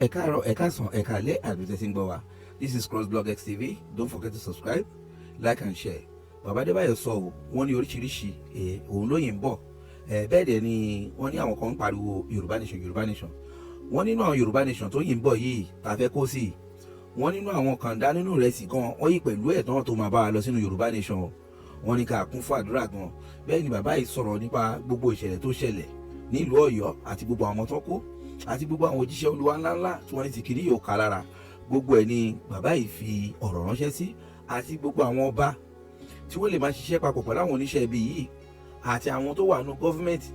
Ẹ káàárọ̀, ẹ káàsán, ẹ káalẹ́, àdúgbò ń gbọ́ wa. This is CROSSBLOGXTV. Don't forget to subscribe, like and share. Bàbá Adebayo sọ o, wọ́n ní oríṣiríṣi òun lóyìn ń bọ̀. Bẹ́ẹ̀ dẹ̀ ni wọ́n ní àwọn kan ń pariwo Yorùbá nation, Yorùbá nation. Wọ́n nínú àwọn Yorùbá nation tó yìn ń bọ̀ yìí ta fẹ́ kó sí. Wọ́n nínú àwọn kàndá nínú rẹ̀ sì gan, wọ́n yìí pẹ̀lú ẹ̀tàn tó máa bá wa lọ sínú Yorùbá nation. Wọ́n ní ká kún fún àdúrà gan. Bẹ́ẹ̀ ni bàbá yìí sọ̀rọ̀ nípa gbogbo ìṣẹ̀lẹ̀ tó ṣẹlẹ̀ nílùú Ọ̀yọ́ àti gbogbo àwọn tó kú àti gbogbo àwọn òjíṣẹ́ Olúwa ńláńlá tí wọ́n ní ti kiri yóò ká lára. Gbogbo ẹ̀ ni bàbá yìí fi ọ̀rọ̀ ránṣẹ́ sí àti gbogbo àwọn ọba tí wọ́n lè máa ṣiṣẹ́ papọ̀ pẹ̀lú àwọn oníṣẹ́ ibi yìí àti àwọn tó wà nínú gọ́fíńmẹ̀ntì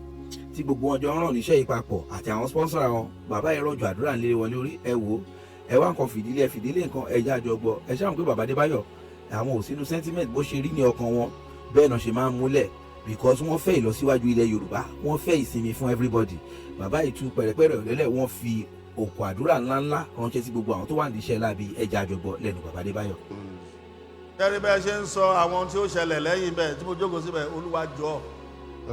tí gbogbo wọn jọ ń ràn níṣẹ́ yìí papọ̀ àti àwọn sponsor wọn. Bàbá yìí rọ̀jò àdúrà ńlẹ̀ wọn lórí. Ẹ wò ẹ wá nǹkan fìdílé nǹkan ẹja àjọgbọ. Ẹ ṣáà pé bàbá Adébáyọ̀ àwọn ò sínú sentiment bó ṣe rí ní ọkàn wọn bẹ́ẹ̀ náà ṣe máa ń múlẹ̀ because wọ́n fẹ́ ìlọsíwájú ilẹ̀ Yorùbá, wọ́n fẹ́ ìsinmi fún everybody. Bàbá yìí tú pẹ̀rẹ̀pẹ̀rẹ̀ òlẹ́lẹ̀, wọ́n fi òkò àdúrà ńláńlá ránṣẹ́ sí gbogbo àwọn tó wà níṣẹ́ lábí ẹja àjọgbọ lẹ́nu bàbá Adébáyọ̀. Kẹ́rí bẹ́ẹ̀ ṣe ń sọ àwọn tí ó ṣẹlẹ̀ lẹ́yìn bẹ́ẹ̀ tí mo jókòó síbẹ̀, Olúwa jọ̀ọ́.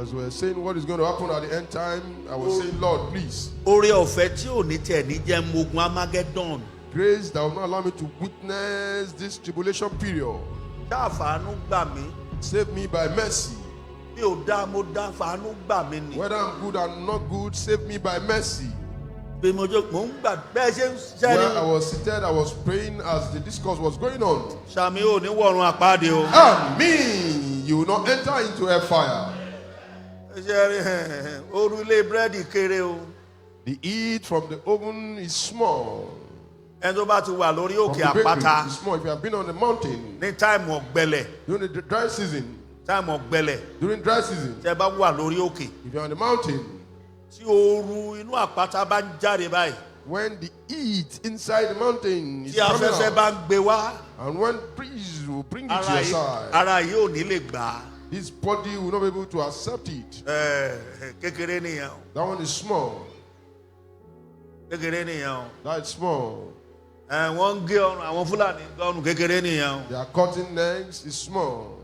As we are saying what is going to happen at the end time, I was saying, Lord, please. Oore ọ̀fẹ́ tí ò ní tẹ̀ ní jẹ́ mogun Armageddon. Grace that will not allow me to witness this tribulation period. Ṣá fàánú gbà mí. Save me by mercy. Mi ò dá mo dá fàánú gbà mí ni. Whether I'm good or not good, save me by mercy. Bí mo jókòó, mò ń gbà bẹ́ẹ̀ ṣe ń ṣẹ́ni. Where I was seated, I was praying as the discourse was going on. Ṣàmì ò ní wọ̀run àpáàdé o. Amen. You will not enter into a fire. Ṣé rí ooru ilé búrẹ́dì kéré o. The heat from the oven is small. Ẹni tó bá ti wà lórí From òkè the bakery àpáta is small. If you have been on the mountain ní táìmù ọ̀gbẹlẹ̀, during the dry season, during dry season, tẹ́ bá wà lórí òkè, if you're on the mountain, tí ooru inú àpáta bá ń jáde báyìí, when the heat inside the mountain is tí coming afẹ́fẹ́ out, bá ń gbé wá, and when breeze will bring it to your side, ara yìí ò ní lè gbà á. his body will not be able to accept it. Kékeré nìyẹn o. That one is small. Kékeré nìyẹn o. That is small. Wọ́n ń gé ọrùn àwọn Fúlàní gọ́ọ̀nù kékeré nìyẹn o. Their cutting legs is small.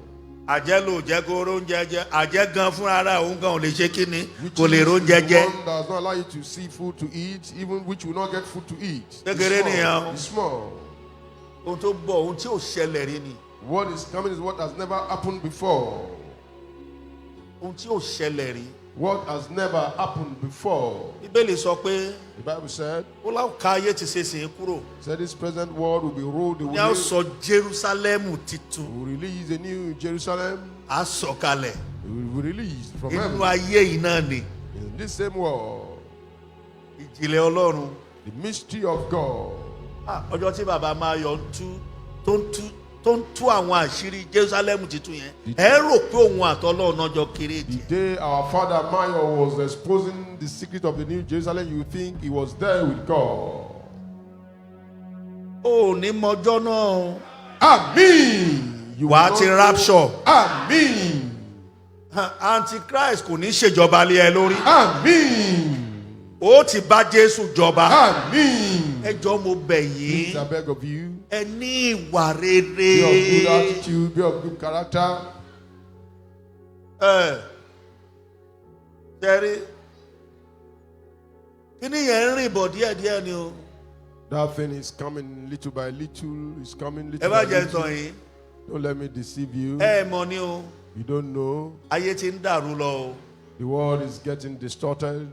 Àjẹ́ ló jẹ́ kó róúnjẹ jẹ. Àjẹ́ gan fúnra rẹ̀ òun gan ò lè ṣe kíni. Which Kò lè is róúnjẹ the jẹ. one that does not allow you to see food to eat, even which will not get food to eat. Kékeré nìyẹn o. It's small. Ohun tó bọ̀, ohun tí ò ṣẹlẹ̀ rí ni. What is coming is what has never happened before. Ohun tí ò ṣẹlẹ̀ rí. What has never happened before. Bíbélì sọ pé The Bible said, ó láwùká ayé ti ṣe sìn kúrò. this present world will be rolled Ní a away. sọ Jerúsálẹ́mù titun. We will release a new Jerusalem. A sọ̀kalẹ̀. We will release from Inú heaven. ayé yìí náà ni. In this same world, Ìjìnlẹ̀ Ọlọ́run. the mystery of God. Ọjọ́ tí bàbá máa yọ tó ń tú àwọn àṣírí Jerusalem titun yẹn, ẹ rò pé òun àtọ́lọ́run náà jọ kéré The díẹ̀. day our father Mayo was exposing the secret of the new Jerusalem, you think he was there with God. Ó ní mọjọ́ náà. Amen. You Wàá will ti not rapture. know. Amen. Antichrist kò ní ṣèjọba lé ẹ lórí. Amen. Ó ti bá Jésù jọba. Amen. Ẹ jọ̀ọ́ mo bẹ̀ Please, I yín. beg of you, Ẹ ní ìwà be of good rere. attitude, be of good character. Tẹ́rí. Kíní yẹn ń rìn bọ̀ díẹ̀díẹ̀ ni o. That thing is coming little by little. It's coming Ẹ little bá by jẹ́ little. tán yín. Don't let me deceive you. Ẹ mọ̀ ni o. You don't know. Ayé ti ń dàrú lọ o. The world is getting distorted.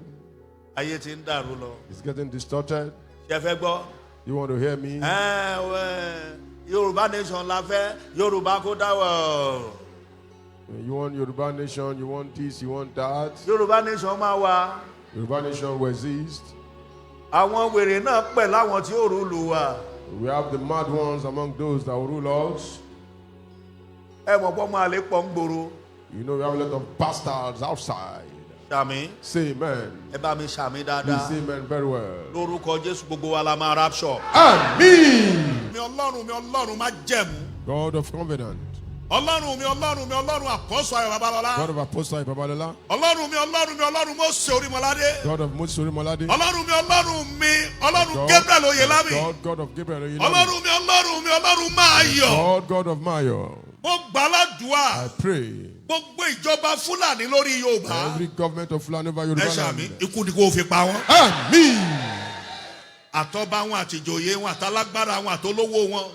Ayé ti ń dàrú lọ. It's getting distorted. Ṣé ẹ fẹ́ gbọ́? You want to hear me? Yorùbá nation la fẹ́, Yorùbá kó dáwọ̀. You want Yoruba nation, you want this, you want that. Yorùbá nation máa wà. Yoruba nation will exist. Àwọn wèrè náà pẹ̀ láwọn tí ó rúlu wa. We have the mad ones among those that will rule us. Ẹ mọ̀ pọ́ máa lè pọ̀ ń gbòòrò. You know, we have a lot of bastards outside. Ṣàmì, Say amen. ẹ bá mi ṣàmì Please dáadáa. say amen very well. Lórúkọ Jésù gbogbo wa la máa rapture. Amen. Mi Ọlọ́run má jẹ̀mú. God of covenant. Ọlọ́run àpọ́sọ Ayọ̀ Babalọ́lá. God of Apostle Babalola. Ọlọ́run Mósè Orímọládé. God of Moses Molade. Ọlọ́run Gabriel Oyèlámì. God of Gabriel Oyelami. Ọlọ́run máa yọ̀. God of Mayo. Mo gbàládùá. I pray. Gbogbo ìjọba Fúlàní lórí Yorùbá. Every government of Fulani over Ẹ Yoruba ṣàmì, land. ikú ni kò fi pa wọ́n. Amen. àtọba wọn àtìjòyè wọn àtàlágbára wọn àtolówó wọn.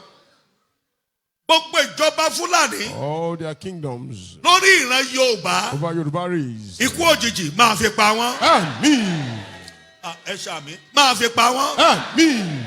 Gbogbo ìjọba Fúlàní. All their kingdoms. Lórí ìran Yorùbá. Over Yoruba race. Ikú òjijì máa fi pa wọ́n. Àmín. Ẹ ṣàmì. Máa fi pa wọ́n. Àmín.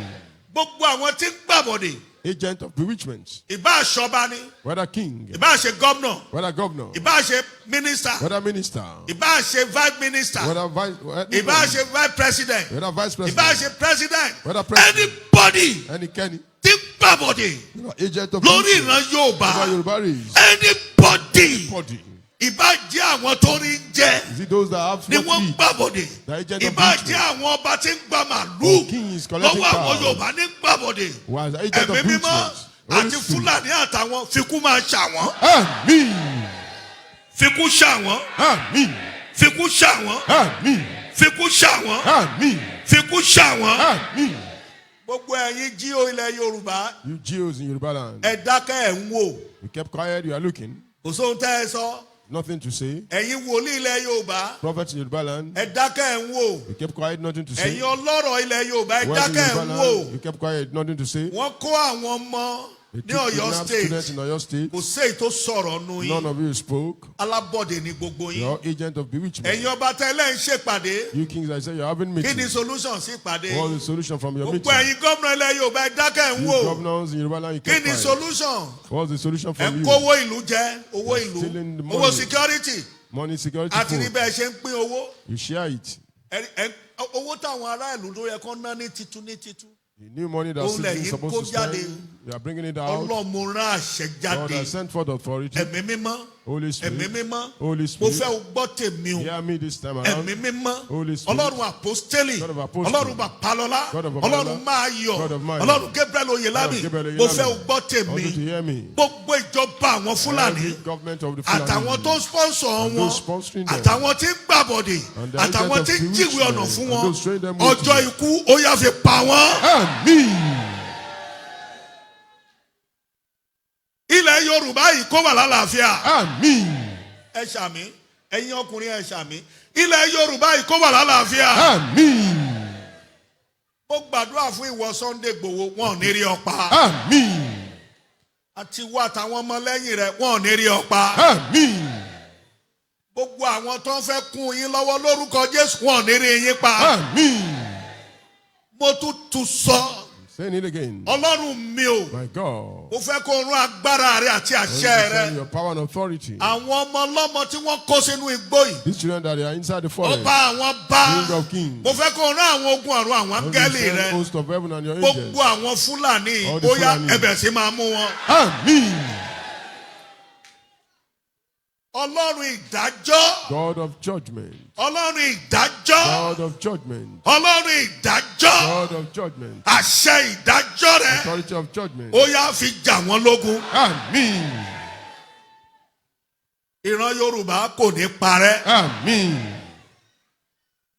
Gbogbo àwọn tí ń gbàbọ̀dè. Agent of bewitchment. Ìbá àṣọba ni. Whether king. Ìbá àṣẹ governor. Whether governor. Ìbá àṣẹ minister. Whether minister. Ìbá àṣẹ vice minister. Whether vice. Ìbá àṣẹ vice president. Whether vice president. Ìbá àṣẹ president. Whether president. Anybody. Any Kenny. Tí ń gbàbọ̀dè. Agent of Lórí bewitchment. ìran Yorùbá. Over Yoruba race. Anybody. Body. Ìbá jẹ́ àwọn tó rí ń jẹ. Is it those that have Ni what wọ́n to ń eat? gbàbọ̀dè. The agent of Ìbá bewitchment. jẹ́ àwọn ọba tí ń gba Or màlúù. kings collecting Lọ́wọ́ àwọn cows. Yorùbá ní gbàbọ̀dè. Was agent of Ẹ̀mí mímọ́ bewitchment. Holy àti Spirit. Fúlàní àtàwọn fikú máa ṣà wọ́n. Àmín. Fikú ṣà wọ́n. Àmín. Fikú ṣà wọ́n. Àmín. Fikú ṣà wọ́n. Àmín. Fikú ṣà wọ́n. Àmín. Gbogbo ẹ̀yin jíò ilẹ̀ Yorùbá. You Jews in Yorubaland. Ẹ dákẹ́ ẹ̀ ń wò. You kept quiet, you are looking. Kò sóhun tẹ́ ẹ sọ. Nothing to say. Ẹ̀yin wòlíì ilẹ̀ Yorùbá. Prophets in Yorubaland. Ẹ dákẹ́ ẹ̀ ń wò. You kept quiet, nothing to say. Ẹ̀yin ọlọ́rọ̀ ilẹ̀ Yorùbá. Ẹ Words in dákẹ́ ẹ̀ ń wò. Yorubaland. You kept quiet, nothing to say. Wọ́n kó àwọn ọmọ They ní took Ọ̀yọ́ kidnapped students state. in Oyo State. Kò séyìí tó sọ̀rọ̀ nù None yín. of you spoke. Alábọ̀dé ni gbogbo yín. You're agent of bewitchment. Ẹ̀yin ọba tẹ́lẹ̀ ń ṣèpàdé. You kings, I say you're having Kí ni meetings. solution sí ìpàdé? What's the solution from your Gbogbo meeting? ẹ̀yin gómìnà ilẹ̀ Yorùbá. Ẹ dákẹ́ ẹ̀ ń You wò. governors in Yorubaland, you Kí kept ni quiet. solution? What's the solution Ẹ from ń you? kówó ìlú jẹ. Owó You're stealing the ìlú. money. Owó security. Money security Àti ní food. bẹ́ẹ̀ ṣe ń pín owó. You share it. Owó táwọn ará ìlú tó yẹ kó ná ní titun ní titun. The new money that Òun citizens lẹ̀yin supposed kó to spend, jáde. you are bringing it out. Ọlọ́run rán àṣẹ God jáde. has sent forth authority. Ẹ̀mí mímọ́. Holy Ẹ̀mí Spirit. mímọ́. Holy Mo Spirit. fẹ́ o gbọ́ tèmi o. Hear me this time around. Ẹ̀mí mímọ́. Holy Spirit. Ọlọ́run àpọ́stélì. God of apostles. Ọlọ́run bàpálọ́lá. God of Babalola. Ọlọ́run máa yọ̀. God of Máyọ̀. Ọlọ́run Gabriel Oyèlámì. God of Gabriel Mo Oyèlámì. fẹ́ o gbọ́ Also to tèmi. hear me. Gbogbo ìjọba àwọn Fúlàní. Every government of the Fulani. Àtàwọn tó ń sponsor And wọn. those sponsoring them. Àtàwọn tí ń gbàbọ̀dè. And the Àtàwọn agent tí of ń jíwèé ọ̀nà bewitchment. fún And wọn. those trained them with Ọjọ́ you. ikú ó yá fi pa wọ́n. Àmín. Ilẹ̀ Yorùbá yìí kó wà lálàáfíà. Àmín. Ẹ ṣàmì. Ẹ̀yin ọkùnrin ẹ ṣàmì. Ilẹ̀ Yorùbá yìí kó wà lálàáfíà. Àmín. Mo gbàdúrà fún ìwọ Sunday Igboho wọn ò ní rí ọ pa. Àmín. Àti wá àtàwọn ọmọ lẹ́yìn rẹ̀ wọn ò ní rí ọ pa. Àmín. Gbogbo àwọn tó ń fẹ́ kún yín lọ́wọ́ lórúkọ Jésù wọn ò ní rí yín pa. Àmín. Mo tún sọ. Saying it again. Ọlọ́run mi o. My God. Mo fẹ́ kó rún agbára rẹ àti àṣẹ rẹ. Your power and authority. Àwọn ọmọ ọlọ́mọ tí wọ́n kó sínú igbó yìí. These children that are inside the forest. Ọba àwọn bá. King of kings. Mo fẹ́ kó rán àwọn ogun ọ̀run àwọn áńgẹ́lì rẹ. Host of heaven and your angels. Gbogbo àwọn Fúlàní All the ó yá Fulani. ẹbẹ̀ sí máa mú wọn. Àmín. Ọlọ́run ìdájọ́. God of judgment. Ọlọ́run ìdájọ́. God of judgment. Ọlọ́run ìdájọ́. God of judgment. Àṣẹ ìdájọ́ rẹ. Authority of judgment. Ó yá fi jà wọ́n lógun. Àmín. Ìran Yorùbá kò ní parẹ́. Àmín.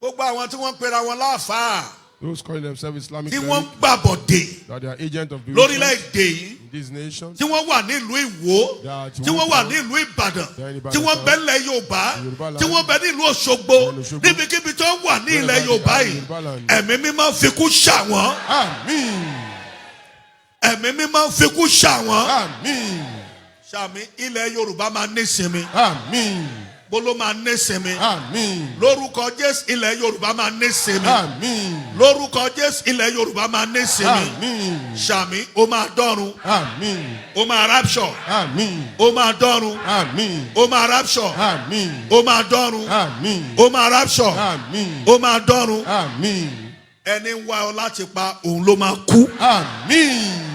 Gbogbo àwọn tí wọ́n pera wọn láàfáà. Those calling themselves Islamic Tí clerics, wọ́n gbàbọ̀dè that they are agents of bewitchment lórílẹ̀‐èdè yìí. in these nations. Tí wọ́n wà nílùú Ìwó. Tí wọ́n wà nílùú Ìbàdàn. Tí wọ́n bẹ nílẹ̀ Yorùbá. Tí wọ́n bẹ nílùú Òṣogbo. Níbikíbi tó wà ní ilẹ̀ Yorùbá yìí. Ẹ̀mí mímọ́ fikú ṣà wọ́n. Àmín. Ẹ̀mí mímọ́ fikú ṣà wọ́n. Àmín. Ṣàmì ilẹ̀ Yorùbá máa nísinmi. Àmín. Bóló máa nísinmi. Àmín. Lórúkọ Jésù ilẹ̀ Yorùbá máa nísinmi. Àmín. Lórúkọ Jésù ilẹ̀ Yorùbá máa nísinmi. Àmín. Ṣàmì ó máa dọ́run. Àmín. Ó máa rapture. Àmín. Ó máa dọ́run. Àmín. Ó máa rapture. Àmín. Ó máa dọ́run. Àmín. Ó máa rapture. Àmín. Ó máa dọ́run. Àmín. Ẹni ń wá ọ láti pa òun ló máa kú. Àmín.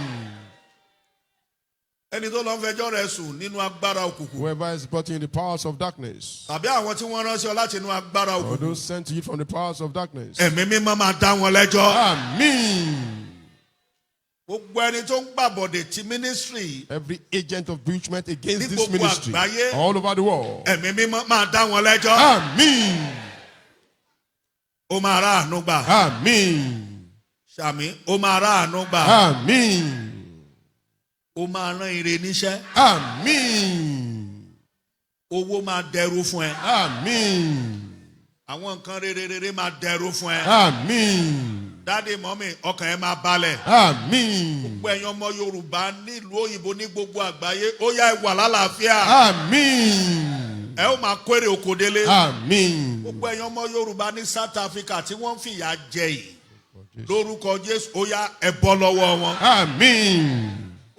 Ẹni tó lọ ń fẹjọ́ rẹ̀ sùn nínú agbára òkùnkùn. Whoever is supporting the powers of darkness, Tàbí àwọn tí wọ́n ránṣẹ́ ọ láti inú agbára or òkùnkùn. those sent to you from the powers of darkness. Ẹ̀mí mímọ́ máa dá wọn lẹ́jọ́. Àmín. Gbogbo ẹni tó ń gbàbọ̀dè ti ministry. Every agent of bewitchment against Ní this gbogbo ministry, àgbáyé. all over the world. Ẹ̀mí mímọ́ máa dá wọn lẹ́jọ́. Àmín. Ó máa rà àánú gbà. Àmín. Ṣàmì ó máa rà àánú gbà. Àmín. Ó máa rán ire níṣẹ́. Àmín. Owó máa dẹrú fún ẹ. Àmín. Àwọn nǹkan rere máa dẹrú fún ẹ. Àmín. Daddy, mommy, ọkàn ẹ máa balẹ̀. Àmín. Gbogbo ẹ̀yin ọmọ Yorùbá nílùú òyìnbó ní gbogbo àgbáyé, ó yá ẹ wà lálàáfíà. Àmín. Ẹ ó máa kórè oko délé. Àmín. Gbogbo ẹ̀yin ọmọ Yorùbá ní South Africa tí wọ́n ń fìyà jẹ yìí. Lórúkọ Jésù, ó yá ẹ bọ́ lọ́wọ́ wọn. Àmín.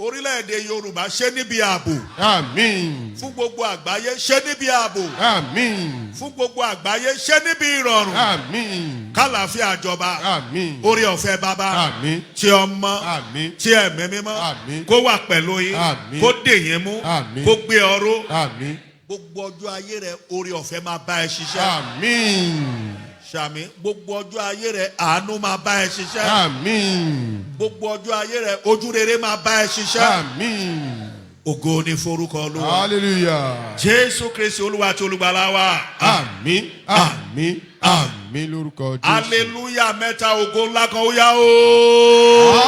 Orílẹ̀-èdè Yorùbá ṣe níbi ààbò. Àmín. Fún gbogbo àgbáyé ṣe níbi ààbò. Àmín. Fún gbogbo àgbáyé ṣe níbi ìrọ̀rùn. Àmín. Kálàáfíà jọba. Àmín. Orí ọ̀fẹ́ bàbá. Àmín. Tí ọmọ. Àmín. Tí ẹ̀mí mímọ́. Àmín. Kó wà pẹ̀lú yín. Àmín. Kó dè yín mú. Àmín. Kó gbé ọró. Àmín. Gbogbo ọjọ́ ayé rẹ̀ orí ọ̀fẹ́ máa bá ẹ ṣiṣẹ́. Àmín. Ṣàmì, gbogbo ọjọ́ ayé rẹ̀ àánú máa bá ẹ ṣiṣẹ́. Àmín. Gbogbo ọjọ́ ayé rẹ̀ ojú rere máa bá ẹ ṣiṣẹ́. Àmín. Ògo ni forúkọ Olúwa. Hallelujah. Jésù Kristi Olúwa àti olùgbàlà wa. Àmín. Àmín. Àmín lórúkọ Jésù. Hallelujah, mẹ́ta ògo ńlá kan ó yá o.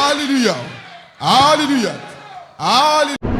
Hallelujah. Hallelujah. Hallelujah.